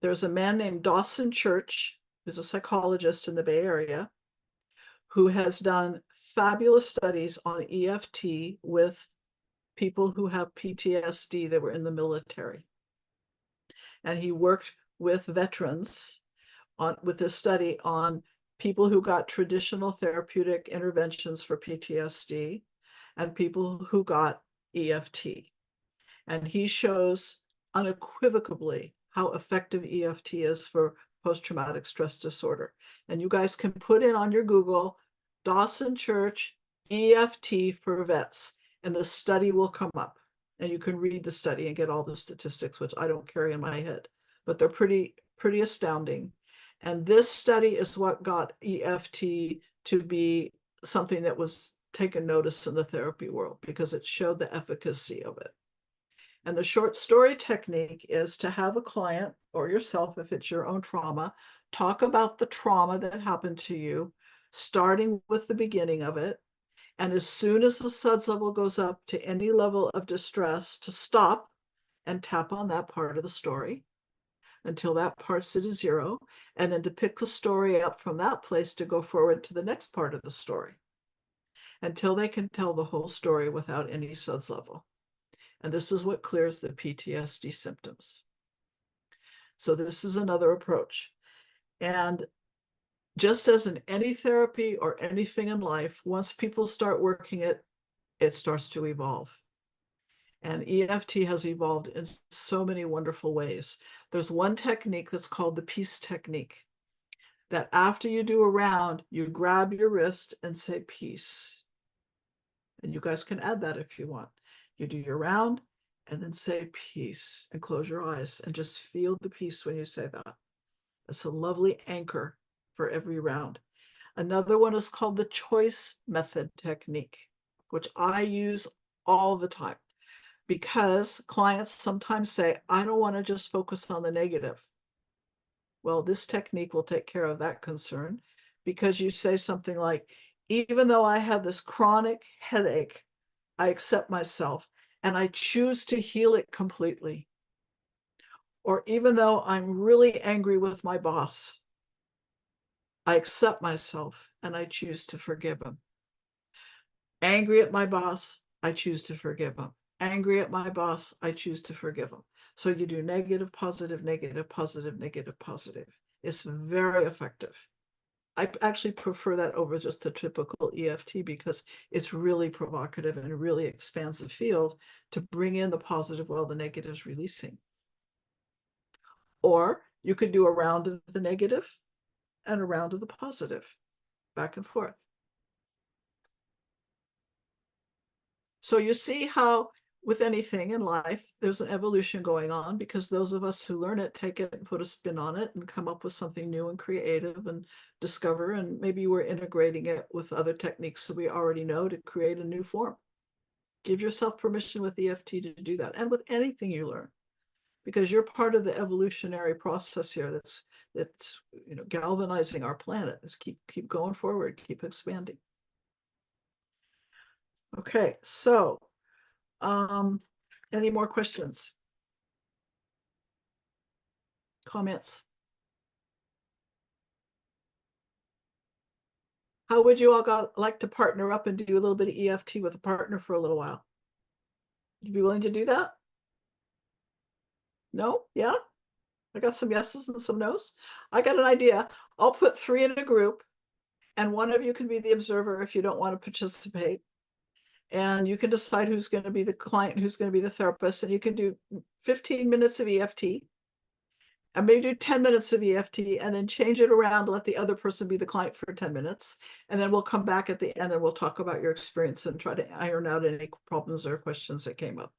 There's a man named Dawson Church, who's a psychologist in the Bay Area, who has done fabulous studies on EFT with people who have PTSD that were in the military. And he worked with veterans with this study on people who got traditional therapeutic interventions for PTSD and people who got EFT. And he shows unequivocally how effective EFT is for post-traumatic stress disorder. And you guys can put in on your Google, Dawson Church EFT for vets, and the study will come up. And you can read the study and get all the statistics, which I don't carry in my head, but they're pretty astounding. And this study is what got EFT to be something that was taken notice in the therapy world because it showed the efficacy of it. And the short story technique is to have a client or yourself, if it's your own trauma, talk about the trauma that happened to you, starting with the beginning of it. And as soon as the SUDS level goes up to any level of distress, to stop and tap on that part of the story until that part's at a 0, and then to pick the story up from that place to go forward to the next part of the story until they can tell the whole story without any SUDS level. And this is what clears the PTSD symptoms. So this is another approach. And just as in any therapy or anything in life, once people start working it, it starts to evolve. And EFT has evolved in so many wonderful ways. There's one technique that's called the peace technique, that after you do a round, you grab your wrist and say peace. And you guys can add that if you want. You do your round and then say peace and close your eyes and just feel the peace when you say that. It's a lovely anchor for every round. Another one is called the choice method technique, which I use all the time because clients sometimes say, I don't want to just focus on the negative. Well, this technique will take care of that concern because you say something like, Even though I have this chronic headache, I accept myself and I choose to heal it completely. Or even though I'm really angry with my boss, I accept myself and I choose to forgive him. Angry at my boss, I choose to forgive him. Angry at my boss, I choose to forgive him. So you do negative, positive, negative, positive, negative, positive. It's very effective. I actually prefer that over just the typical EFT because it's really provocative and really expands the field to bring in the positive while the negative is releasing. Or you could do a round of the negative and a round of the positive, back and forth. So you see how with anything in life, there's an evolution going on because those of us who learn it, take it and put a spin on it and come up with something new and creative and discover, and maybe we're integrating it with other techniques that we already know to create a new form. Give yourself permission with EFT to do that, and with anything you learn, because you're part of the evolutionary process here that's galvanizing our planet. Let's keep going forward, keep expanding. Okay, so any more questions? Comments? How would you all like to partner up and do a little bit of EFT with a partner for a little while? Would you be willing to do that? No? Yeah? I got some yeses and some nos. I got an idea. I'll put 3 in a group, and one of you can be the observer if you don't want to participate. And you can decide who's going to be the client, who's going to be the therapist, and you can do 15 minutes of EFT. And maybe do 10 minutes of EFT and then change it around, let the other person be the client for 10 minutes. And then we'll come back at the end and we'll talk about your experience and try to iron out any problems or questions that came up.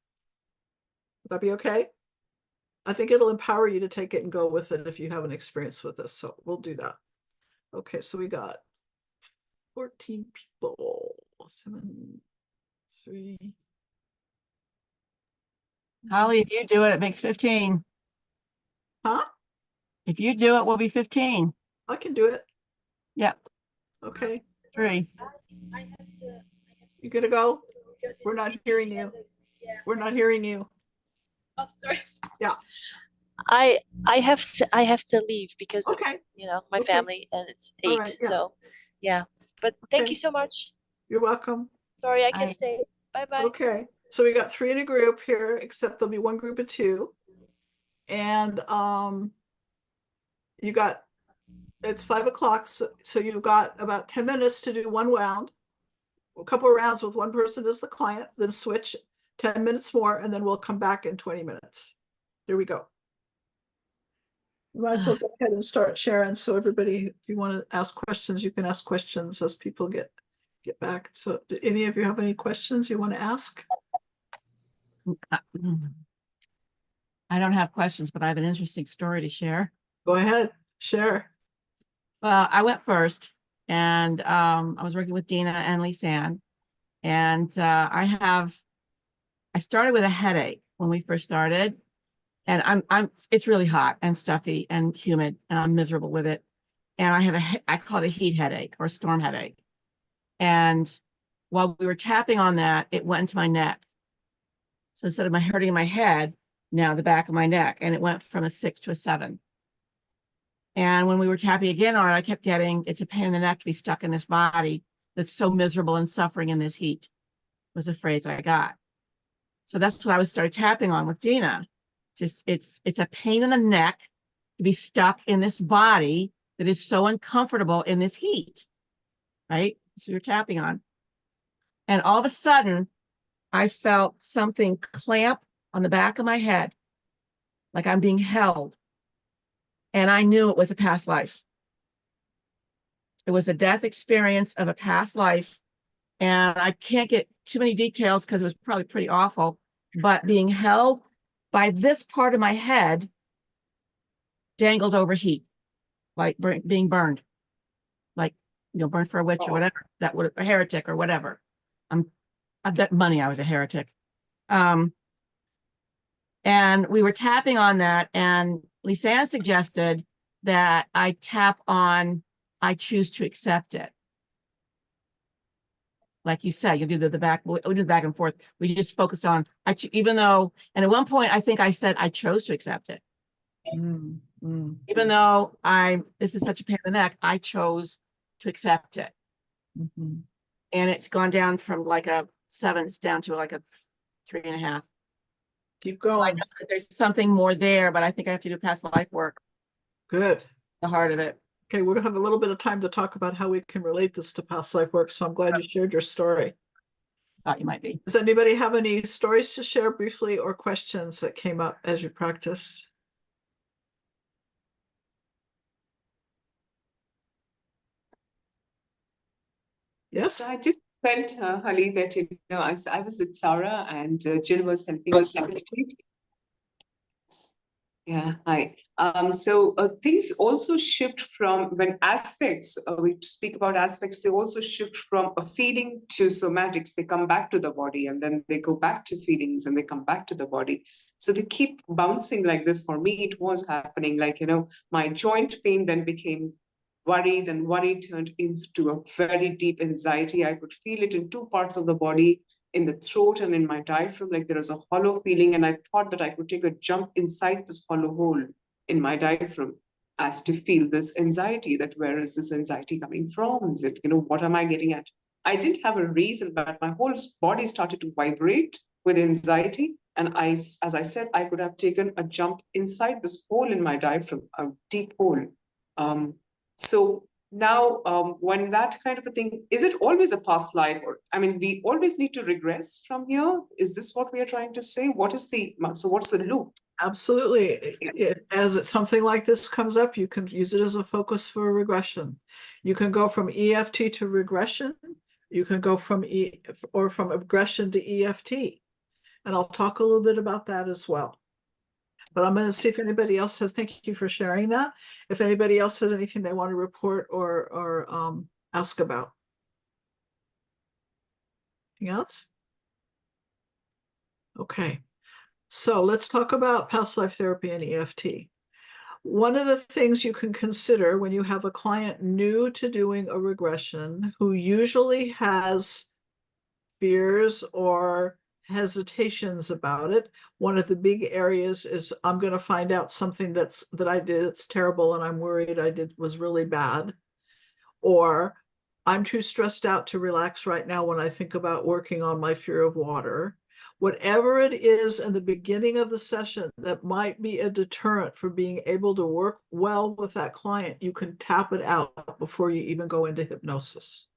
Would that be okay? I think it'll empower you to take it and go with it if you have an experience with this. So we'll do that. Okay, so we got 14 people. 7, 3. Holly, if you do it, it makes 15. Huh? If you do it, we'll be 15. I can do it. Yep, Okay. 3. You gonna go? We're not hearing you. We're not hearing you. Oh, sorry. Yeah. I have to leave because of, Okay. my Okay. family, and it's All 8. right, yeah. So yeah. But thank Okay. you so much. You're welcome. Sorry, I Bye. can't stay. Bye bye. Okay, so we got 3 in a group here, except there'll be one group of 2. And it's 5 o'clock, so you've got about 10 minutes to do one round, a couple of rounds with one person as the client, then switch 10 minutes more, and then we'll come back in 20 minutes. There we go. You might as well go ahead and start sharing. So everybody, if you want to ask questions, you can ask questions as people get back. So do any of you have any questions you want to ask? I don't have questions, but I have an interesting story to share. Go ahead, share. Well, I went first, and I was working with Dina and Lisanne, and I started with a headache when we first started, and it's really hot and stuffy and humid, and I'm miserable with it. And I call it a heat headache or a storm headache. And while we were tapping on that, it went into my neck. So instead of hurting in my head, now the back of my neck, and it went from a 6 to a 7. And when we were tapping again on it, I kept getting, it's a pain in the neck to be stuck in this body that's so miserable and suffering in this heat, was a phrase I got. So that's what I started tapping on with Dina. Just it's a pain in the neck to be stuck in this body that is so uncomfortable in this heat, right? So you're tapping on. And all of a sudden, I felt something clamp on the back of my head, like I'm being held. And I knew it was a past life. It was a death experience of a past life. And I can't get too many details because it was probably pretty awful, but being held by this part of my head dangled over heat, like being burned, like, burned for a witch or whatever, a heretic or whatever. I've got money, I was a heretic. And we were tapping on that, and Lisanne suggested that I tap on, I choose to accept it. like you said, you do the back, we do the back and forth. We just focused on, even though, and at one point, I think I said I chose to accept it. Even though this is such a pain in the neck, I chose to accept it. Mhm. And it's gone down from like a 7, it's down to like a 3.5. Keep So I going. know that there's something more there, but I think I have to do past life work, Good. the heart of it. Okay, we're gonna have a little bit of time to talk about how we can relate this to past life work. So I'm glad you shared your story. Thought you might be. Does anybody have any stories to share briefly or questions that came up as you practiced? Yes? So I just felt, Holly, that I was with Sarah and Jill was helping us facilitate. Yeah, hi. So things also shift from when aspects, we speak about aspects, they also shift from a feeling to somatics. They come back to the body and then they go back to feelings and they come back to the body. So they keep bouncing like this. For me, it was happening like, my joint pain then became worried and worry turned into a very deep anxiety. I could feel it in two parts of the body, in the throat and in my diaphragm, like there was a hollow feeling. And I thought that I could take a jump inside this hollow hole in my diaphragm as to feel this anxiety, that where is this anxiety coming from? Is it, what am I getting at? I didn't have a reason, but my whole body started to vibrate with anxiety. And as I said, I could have taken a jump inside this hole in my diaphragm, a deep hole. So now, when that kind of a thing, is it always a past life? Or, we always need to regress from here? Is this what we are trying to say? What's the loop? Absolutely. As something like this comes up, you can use it as a focus for regression. You can go from EFT to regression. You can go from from aggression to EFT. And I'll talk a little bit about that as well. But I'm going to see if anybody else has, thank you for sharing that. If anybody else has anything they want to report or ask about. Anything else? Okay. So let's talk about past life therapy and EFT. One of the things you can consider when you have a client new to doing a regression who usually has fears or hesitations about it, one of the big areas is I'm going to find out something that I did that's terrible and I'm worried was really bad, or I'm too stressed out to relax right now when I think about working on my fear of water. Whatever it is in the beginning of the session that might be a deterrent for being able to work well with that client, you can tap it out before you even go into hypnosis.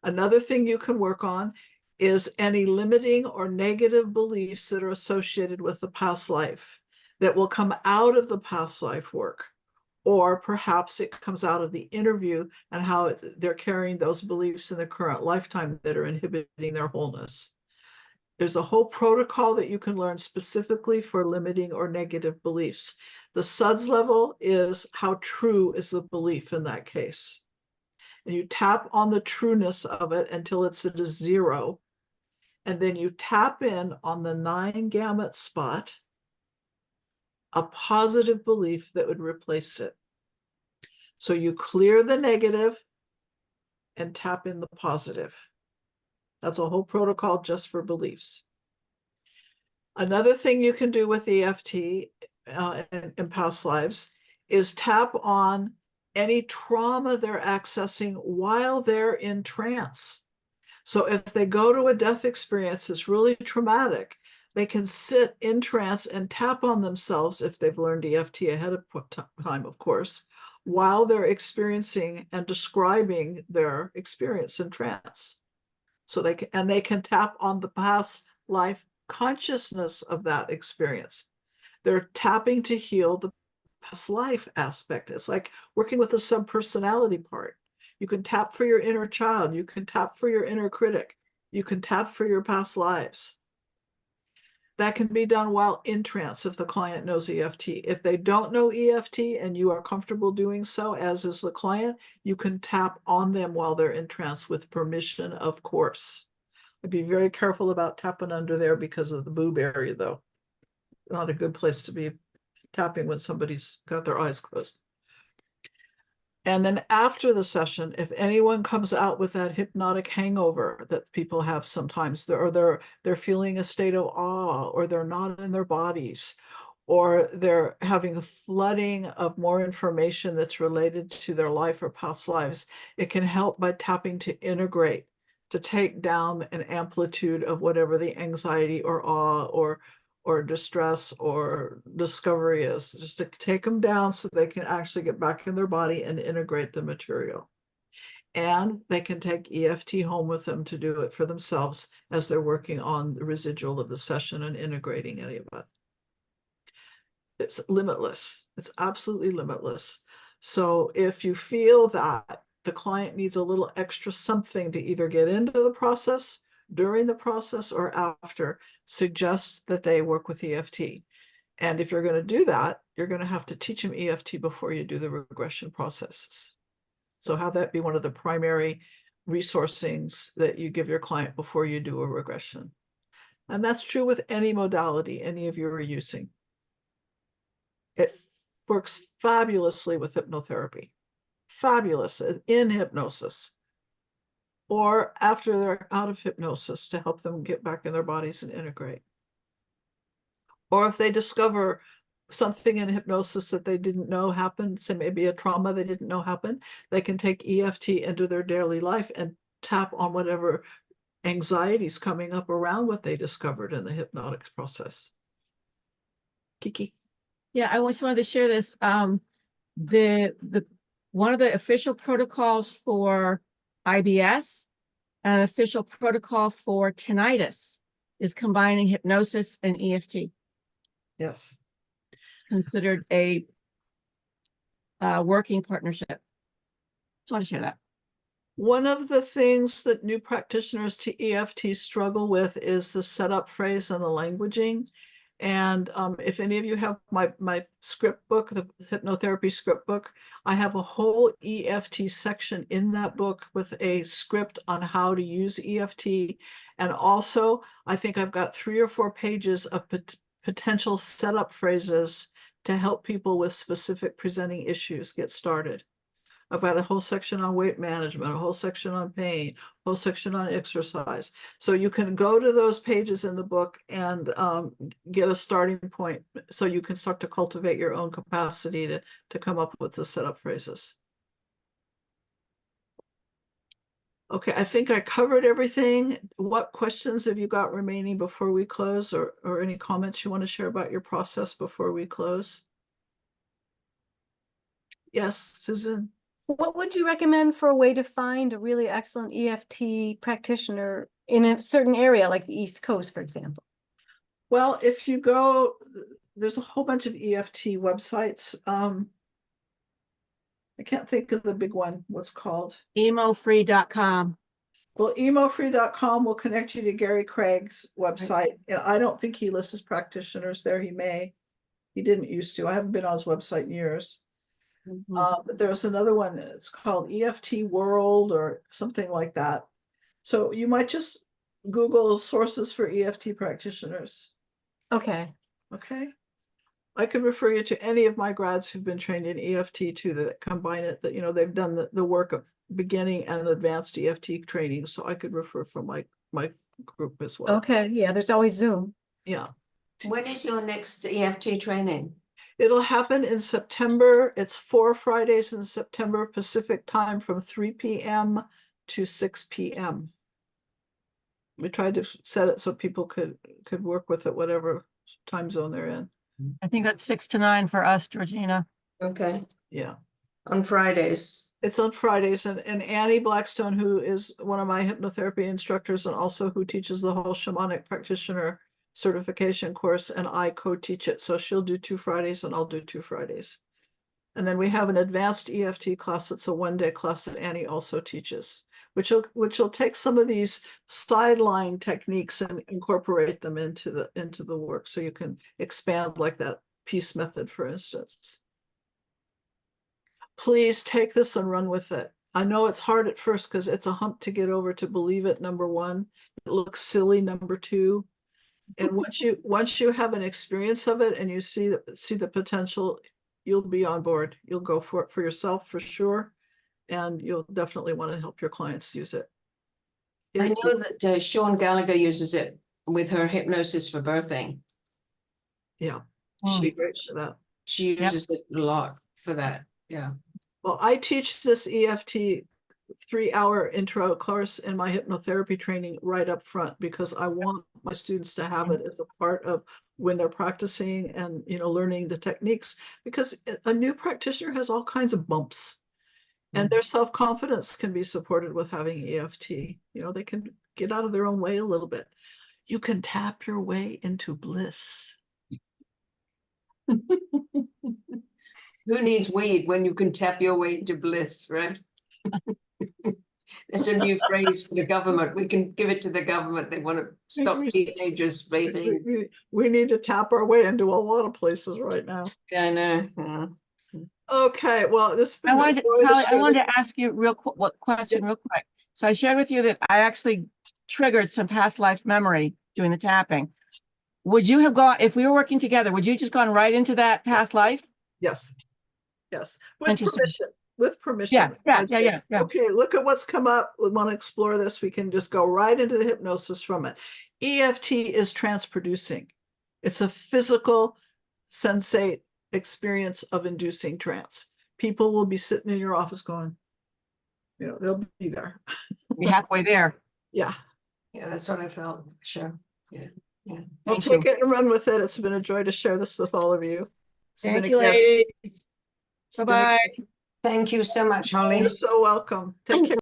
Another thing you can work on is any limiting or negative beliefs that are associated with the past life that will come out of the past life work. Or perhaps it comes out of the interview and how they're carrying those beliefs in the current lifetime that are inhibiting their wholeness. There's a whole protocol that you can learn specifically for limiting or negative beliefs. The SUDS level is how true is the belief in that case. And you tap on the trueness of it until it's at a 0. And then you tap in on the 9 gamut spot, a positive belief that would replace it. So you clear the negative and tap in the positive. That's a whole protocol just for beliefs. Another thing you can do with EFT in past lives is tap on any trauma they're accessing while they're in trance. So if they go to a death experience that's really traumatic, they can sit in trance and tap on themselves, if they've learned EFT ahead of time, of course, while they're experiencing and describing their experience in trance. So they can tap on the past life consciousness of that experience. They're tapping to heal the past life aspect. It's like working with the subpersonality part. You can tap for your inner child. You can tap for your inner critic. You can tap for your past lives. That can be done while in trance if the client knows EFT. If they don't know EFT and you are comfortable doing so, as is the client, you can tap on them while they're in trance with permission, of course. I'd be very careful about tapping under there because of the boob area, though. Not a good place to be tapping when somebody's got their eyes closed. And then after the session, if anyone comes out with that hypnotic hangover that people have sometimes, or they're feeling a state of awe, or they're not in their bodies, or they're having a flooding of more information that's related to their life or past lives, it can help by tapping to integrate, to take down an amplitude of whatever the anxiety or awe or distress or discovery is, just to take them down so they can actually get back in their body and integrate the material. And they can take EFT home with them to do it for themselves as they're working on the residual of the session and integrating any of it. It's limitless. It's absolutely limitless. So if you feel that the client needs a little extra something to either get into the process, during the process, or after, suggest that they work with EFT. And if you're going to do that, you're going to have to teach them EFT before you do the regression processes. So have that be one of the primary resourcings that you give your client before you do a regression. And that's true with any modality any of you are using. It works fabulously with hypnotherapy, fabulous in hypnosis, or after they're out of hypnosis to help them get back in their bodies and integrate. Or if they discover something in hypnosis that they didn't know happened, say maybe a trauma they didn't know happened, they can take EFT into their daily life and tap on whatever anxieties coming up around what they discovered in the hypnotic process. Kiki. Yeah, I just wanted to share this. The one of the official protocols for IBS and an official protocol for tinnitus is combining hypnosis and EFT. Yes. It's considered a working partnership. Just want to share that. One of the things that new practitioners to EFT struggle with is the setup phrase and the languaging. And if any of you have my script book, the hypnotherapy script book, I have a whole EFT section in that book with a script on how to use EFT. And also, I think I've got 3 or 4 pages of potential setup phrases to help people with specific presenting issues get started. I've got a whole section on weight management, a whole section on pain, a whole section on exercise. So you can go to those pages in the book and get a starting point so you can start to cultivate your own capacity to come up with the setup phrases. Okay, I think I covered everything. What questions have you got remaining before we close, or any comments you want to share about your process before we close? Yes, Susan. What would you recommend for a way to find a really excellent EFT practitioner in a certain area, like the East Coast, for example? Well, if you go, there's a whole bunch of EFT websites. I can't think of the big one, what's called. Emofree.com. Well, emofree.com will connect you to Gary Craig's website. And I don't think he lists practitioners there. He may. He didn't used to. I haven't been on his website in years. But there's another one, it's called EFT World or something like that. So you might just Google sources for EFT practitioners. Okay. Okay. I could refer you to any of my grads who've been trained in EFT too, that combine it, that, you know, they've done the work of beginning and advanced EFT training. So I could refer from my group as well. Okay. Yeah, there's always Zoom. Yeah. When is your next EFT training? It'll happen in September. It's 4 Fridays in September Pacific time from 3 p.m. to 6 p.m. We tried to set it so people could work with it, whatever time zone they're in. I think that's 6 to 9 for us, Georgina. Okay, Yeah. on Fridays. It's on Fridays, and Annie Blackstone, who is one of my hypnotherapy instructors and also who teaches the whole shamanic practitioner certification course, and I co-teach it. So she'll do 2 Fridays and I'll do 2 Fridays. And then we have an advanced EFT class. It's a 1-day class that Annie also teaches, which will take some of these sideline techniques and incorporate them into the work. So you can expand, like that peace method, for instance. Please take this and run with it. I know it's hard at first because it's a hump to get over to believe it, number 1. It looks silly, number 2. And once you have an experience of it and you see the potential, you'll be on board. You'll go for it for yourself for sure. and you'll definitely want to help your clients use it. I It- know that Sean Gallagher uses it with her hypnosis for birthing. Yeah, Mm. she'd be great for that. She uses it a lot for that. Yeah. Well, I teach this EFT 3-hour intro course in my hypnotherapy training right up front, because I want my students to have it as a part of when they're practicing and, you know, learning the techniques, because a new practitioner has all kinds of bumps, and their self-confidence can be supported with having EFT. You know, they can get out of their own way a little bit. You can tap your way into bliss. Who needs weed when you can tap your way into bliss, right? That's a new phrase for the government. We can give it to the government. They want to stop teenagers vaping. We need to tap our way into a lot of places right now. I know. Yeah. Okay, well, this. I wanted to, Holly, I wanted to ask you real quick, what question real quick. So I shared with you that I actually triggered some past life memory doing the tapping. Would you have gone, if we were working together, would you just gone right into that past life? Yes. Yes, with Interesting. permission, with permission. Yeah, yeah, I'd yeah, say, yeah. okay, look at what's come up. We want to explore this. We can just go right into the hypnosis from it. EFT is trance producing. It's a physical sensate experience of inducing trance. People will be sitting in your office going, you know, they'll be there. Be halfway there. Yeah. Yeah, that's what I felt. Sure. Yeah. Yeah. Well, Thank you. take it and run with it. It's been a joy to share this with all of you. It's been Thank a you, gift. ladies. It's been a Bye-bye. gift. Thank you so much, Holly. You're so welcome. Take care.